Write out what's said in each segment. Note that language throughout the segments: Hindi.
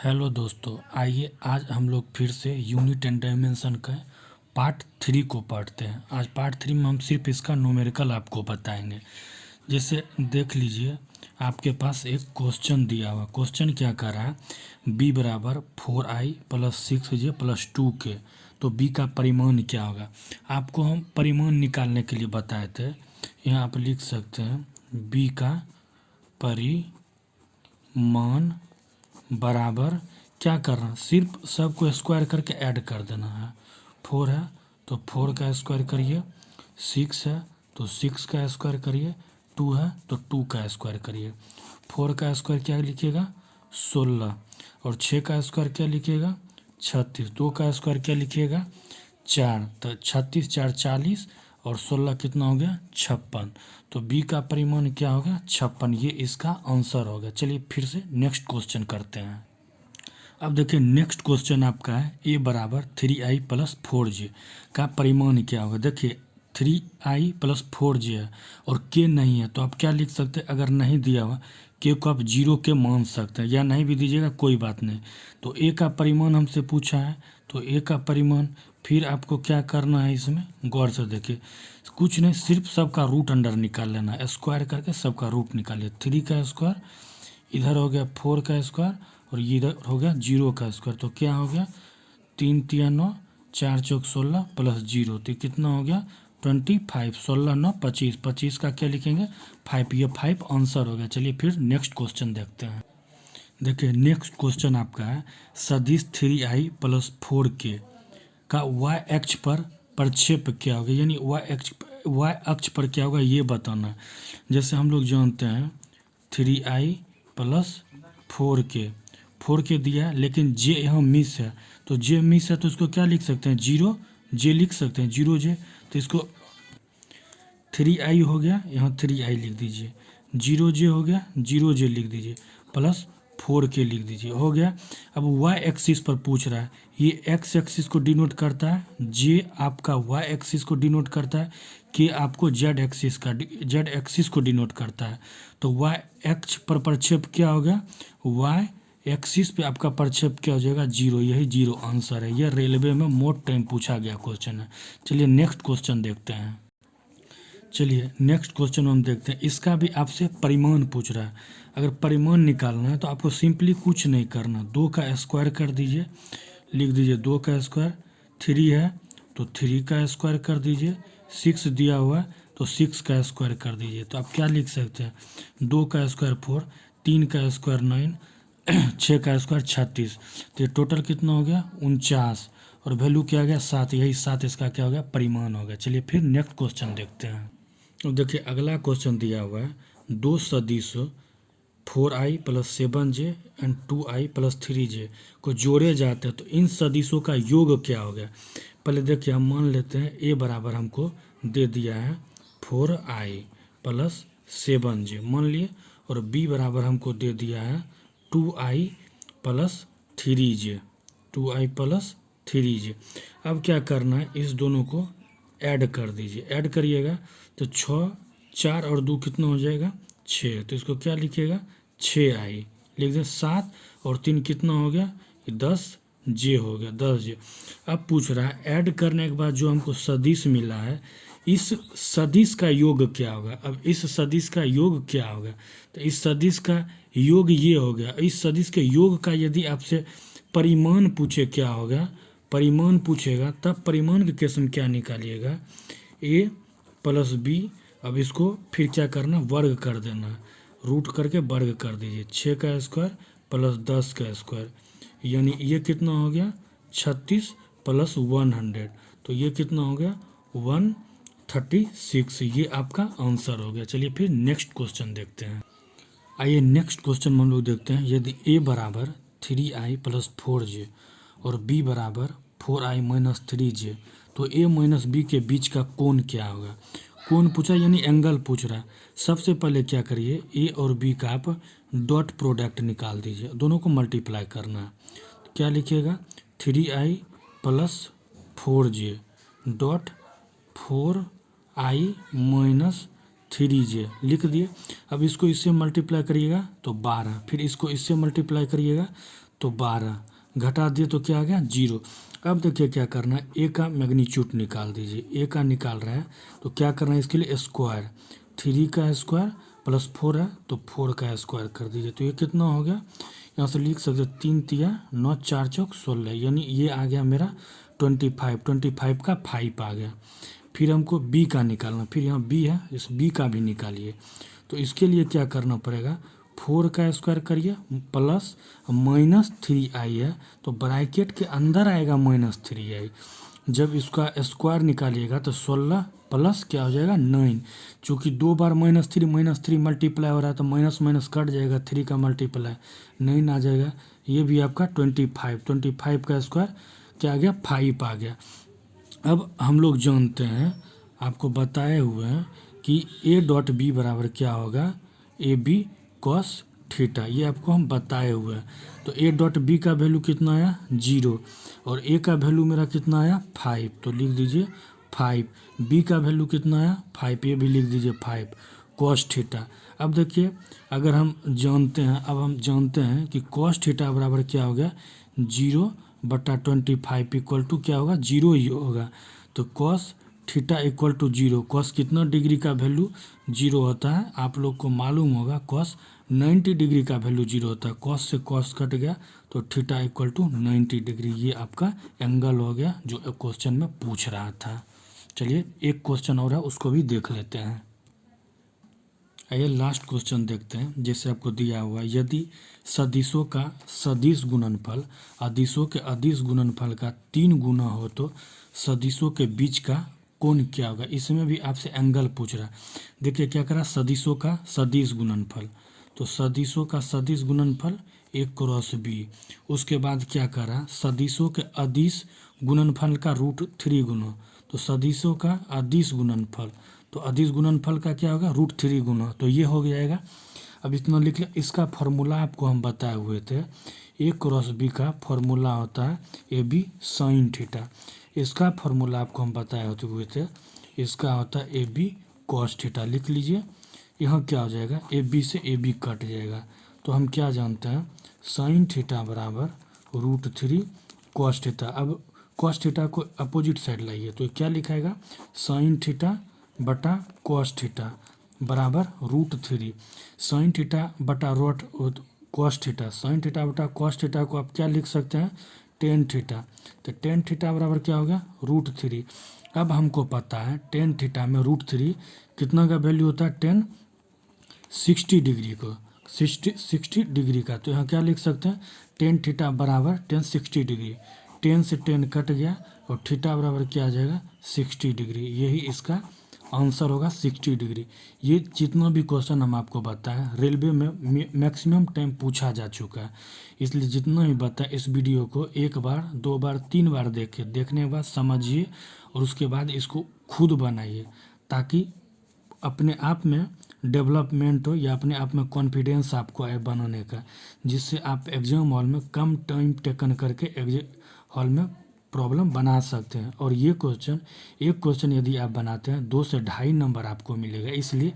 हेलो दोस्तों, आइए आज हम लोग फिर से यूनिट एंड डायमेंशन का पार्ट 3 को पढ़ते हैं। आज पार्ट 3 में हम सिर्फ इसका न्यूमेरिकल आपको बताएंगे। जैसे देख लीजिए, आपके पास एक क्वेश्चन दिया हुआ। क्वेश्चन क्या कर रहा है, b बराबर 4i plus 6j plus 2k। तो b का परिमाण क्या होगा, आपको हम परिमाण निकालने के लिए बताए थे। यहाँ आप लिख सकते हैं b का परिमाण बराबर क्या करना है, सिर्फ सबको स्क्वायर करके ऐड कर देना है। 4 है तो 4 का स्क्वायर करिए, 6 है तो 6 का स्क्वायर करिए, 2 है तो 2 का स्क्वायर करिए। 4 का स्क्वायर क्या लिखिएगा 16, और 6 का स्क्वायर क्या लिखिएगा 36, 2 का स्क्वायर क्या लिखिएगा 4। तो 36 4 40 और 16 कितना हो गया 56। तो b का परिमाण क्या हो गया 56। ये इसका आंसर हो गया। चलिए फिर से नेक्स्ट क्वेश्चन करते हैं। अब देखिए नेक्स्ट क्वेश्चन आपका है a बराबर 3i प्लस 4j का परिमाण क्या होगा। देखिए 3i प्लस 4j है और k नहीं है, तो आप क्या लिख सकते हैं, अगर नहीं दिया हुआ k को आप 0 के मान सकते हैं, या नहीं भी दीजिएगा कोई बात नहीं। तो a का परिमाण हमसे पूछा है, तो a का परिमाण फिर आपको क्या करना है, इसमें गौर से देखिए, कुछ नहीं, सिर्फ सबका रूट अंडर निकाल लेना है, स्क्वायर करके सबका रूट निकालिए। 3 का स्क्वायर इधर हो गया 4 का स्क्वायर और इधर हो गया 0 का स्क्वायर। तो क्या हो गया 3 तिया 9 4 चौक 16 प्लस 0, तो कितना हो गया 25। 16 9 25, 25 का क्या लिखेंगे 5, ये 5 आंसर हो गया। चलिए फिर नेक्स्ट क्वेश्चन देखते हैं। देखिए नेक्स्ट क्वेश्चन आपका है सदिश 3i प्लस 4k का y अक्ष पर प्रक्षेप क्या होगा, यानी y अक्ष पर क्या होगा ये बताना है। जैसे हम लोग जानते हैं 3i प्लस 4k दिया है, लेकिन j यहाँ मिस है, तो j मिस है तो इसको क्या लिख सकते हैं 0j लिख सकते हैं 0j। तो इसको 3i हो गया, यहाँ 3i लिख दीजिए, 0j हो गया 0j लिख दीजिए, प्लस 4k लिख दीजिए, हो गया। अब y एक्सिस पर पूछ रहा है, ये x एक्सिस को डिनोट करता है, j आपका y एक्सिस को डिनोट करता है, k आपको z एक्सिस को डिनोट करता है। तो y अक्ष पर प्रक्षेप क्या हो गया, y एक्सिस पे आपका प्रक्षेप क्या हो जाएगा 0, यही 0 आंसर है। यह रेलवे में मोस्ट टाइम पूछा गया क्वेश्चन है। चलिए नेक्स्ट क्वेश्चन देखते हैं। चलिए नेक्स्ट क्वेश्चन हम देखते हैं, इसका भी आपसे परिमाण पूछ रहा है। अगर परिमाण निकालना है तो आपको सिंपली कुछ नहीं करना, 2 का स्क्वायर कर दीजिए, लिख दीजिए 2 का स्क्वायर, 3 है तो 3 का स्क्वायर कर दीजिए, 6 दिया हुआ है तो 6 का स्क्वायर कर दीजिए। तो आप क्या लिख सकते हैं 2 का स्क्वायर 4, 3 का स्क्वायर 9, 6 का स्क्वायर 36। तो ये टोटल कितना हो गया 49, और वैल्यू क्या आ गया 7, यही 7 इसका क्या हो गया परिमाण हो गया। चलिए फिर नेक्स्ट क्वेश्चन देखते हैं। अब देखिए अगला क्वेश्चन दिया हुआ है, दो सदिश 4i plus 7j and 2i plus 3j को जोड़े जाते हैं, तो इन सदिशों का योग क्या हो गया। पहले देखिए हम मान लेते हैं a बराबर हमको दे दिया है 4i प्लस 7j मान लिए, और b बराबर हमको दे दिया है 2i plus 3j, 2i plus 3j। अब क्या करना है, इस दोनों को ऐड कर दीजिए, ऐड करिएगा तो 6 4 और 2 कितना हो जाएगा 6। तो इसको क्या लिखिएगा 6i लिख दें, 7 और 3 कितना हो गया 10j हो गया 10j। अब पूछ रहा है ऐड करने के बाद जो हमको सदिश मिला है, इस सदिश का योग क्या होगा। अब इस सदिश का योग क्या होगा, तो इस सदिश का योग ये हो गया। इस सदिश के योग का यदि आपसे परिमाण पूछे क्या होगा, परिमाण पूछेगा तब परिमाण के केस में क्या निकालिएगा a प्लस b। अब इसको फिर क्या करना वर्ग कर देना, रूट करके वर्ग कर दीजिए, 6 का स्क्वायर प्लस 10 का स्क्वायर, यानी ये कितना हो गया 36 प्लस 100, तो ये कितना हो गया 136, ये आपका आंसर हो गया। चलिए फिर नेक्स्ट क्वेश्चन देखते हैं। आइए नेक्स्ट क्वेश्चन में हम लोग देखते हैं, यदि a बराबर 3i प्लस 4j और b बराबर 4i माइनस 3j, तो a माइनस b के बीच का कोण क्या होगा। कोण पूछा यानी एंगल पूछ रहा है। सबसे पहले क्या करिए a और b का आप डॉट प्रोडक्ट निकाल दीजिए, दोनों को मल्टीप्लाई करना है। तो क्या लिखिएगा 3i plus 4j dot 4i minus 3j लिख दिए। अब इसको इससे मल्टीप्लाई करिएगा तो 12, फिर इसको इससे मल्टीप्लाई करिएगा तो 12, घटा दिए तो क्या आ गया 0। अब देखिए क्या करना है, ए का मैग्नीट्यूड निकाल दीजिए, ए का निकाल रहे हैं तो क्या करना है इसके लिए स्क्वायर, 3 का स्क्वायर प्लस 4 है तो 4 का स्क्वायर कर दीजिए। तो ये कितना हो गया, यहाँ से लिख सकते 3 तिया 9 4 चौक 16, यानी ये आ गया मेरा 25 का 5 आ गया। फिर हमको बी का निकालना, फिर यहाँ बी है, इस बी का भी निकालिए। तो इसके लिए क्या करना पड़ेगा, 4 का स्क्वायर करिए प्लस -3i है तो ब्रैकेट के अंदर आएगा -3i। जब इसका स्क्वायर निकालिएगा तो 16 प्लस क्या हो जाएगा 9, चूँकि 2 बार -3 मल्टीप्लाई हो रहा है तो माइनस माइनस कट जाएगा, 3 का मल्टीप्लाई 9 आ जाएगा। ये भी आपका 25 का स्क्वायर क्या आ गया 5 आ गया। अब हम लोग जानते हैं, आपको बताए हुए हैं कि ए डॉट बी बराबर क्या होगा, ए बी कॉस थीटा, ये आपको हम बताए हुए हैं। तो ए डॉट बी का वैल्यू कितना आया 0 और ए का वैल्यू मेरा कितना आया 5, तो लिख दीजिए 5। बी का वैल्यू कितना आया 5, ये भी लिख दीजिए 5 कॉस थीटा। अब देखिए अगर हम जानते हैं, अब हम जानते हैं कि कॉस थीटा बराबर क्या हो गया 0/25 इक्वल टू क्या होगा 0 ही होगा। तो cos theta equal to 0, cos कितना डिग्री का वैल्यू 0 होता है, आप लोग को मालूम होगा कॉस 90 डिग्री का वैल्यू 0 होता है। कॉस से कॉस कट गया तो थीटा इक्वल टू 90 डिग्री, ये आपका एंगल हो गया जो क्वेश्चन में पूछ रहा था। चलिए एक क्वेश्चन और है उसको भी देख लेते हैं। आइए लास्ट क्वेश्चन देखते हैं। जैसे आपको दिया हुआ है, यदि सदिशों का सदिश गुणनफल अदिशों के अदिश गुणनफल का 3 गुना हो तो सदिशों के बीच का कोण क्या होगा। इसमें भी आपसे एंगल पूछ रहा है। देखिए क्या करा, सदिशों का सदिश गुणनफल, तो सदिशों का सदिश गुणनफल a क्रॉस बी। उसके बाद क्या करा, सदिशों के अदिश गुणनफल का √3 गुना, तो सदिशों का अदिश गुणनफल, तो अदिश गुणनफल का क्या होगा √3 गुना, तो ये हो जाएगा। अब इतना लिख लिया। इसका फॉर्मूला आपको हम बताए हुए थे, ए क्रॉस बी का फॉर्मूला होता है ए बी साइन थीटा। इसका फॉर्मूला आपको हम बताए होते हुए थे, इसका होता है ए बी कॉस थीटा। लिख लीजिए, यहाँ क्या हो जाएगा ए बी से ए बी कट जाएगा। तो हम क्या जानते हैं, साइन थीटा बराबर √3 कॉस थीटा। अब कॉस थीटा को अपोजिट साइड लाइए तो क्या लिखाएगा, साइन थीटा बटा कॉस थीटा बराबर √3 साइन थीटा बटा कॉस थीटा। साइन थीटा बटा कॉस थीटा को आप क्या लिख सकते हैं, टेन थीटा। तो टेन थीटा बराबर क्या होगा √3। अब हमको पता है टेन थीटा में √3 कितना का वैल्यू होता है, 60 डिग्री को 60 डिग्री का। तो यहाँ क्या लिख सकते हैं, टेन थीटा बराबर 60 डिग्री, 10 से 10 कट गया और थीटा बराबर क्या आ जाएगा 60 डिग्री। यही इसका आंसर होगा 60 डिग्री। ये जितना भी क्वेश्चन हम आपको बताएं रेलवे में मैक्सिमम टाइम पूछा जा चुका है, इसलिए जितना भी बताएं इस वीडियो को 1 बार 2 बार 3 बार देखिए, देखने के बाद समझिए और उसके बाद इसको खुद बनाइए, ताकि अपने आप में डेवलपमेंट हो या अपने आप में कॉन्फिडेंस आपको आए बनाने का, जिससे आप एग्ज़ाम हॉल में कम टाइम टेकन करके एग्जाम हॉल में प्रॉब्लम बना सकते हैं। और ये क्वेश्चन, एक क्वेश्चन यदि आप बनाते हैं 2 से 2.5 नंबर आपको मिलेगा, इसलिए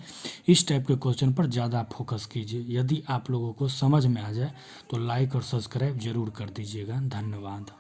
इस टाइप के क्वेश्चन पर ज़्यादा फोकस कीजिए। यदि आप लोगों को समझ में आ जाए तो लाइक और सब्सक्राइब जरूर कर दीजिएगा। धन्यवाद।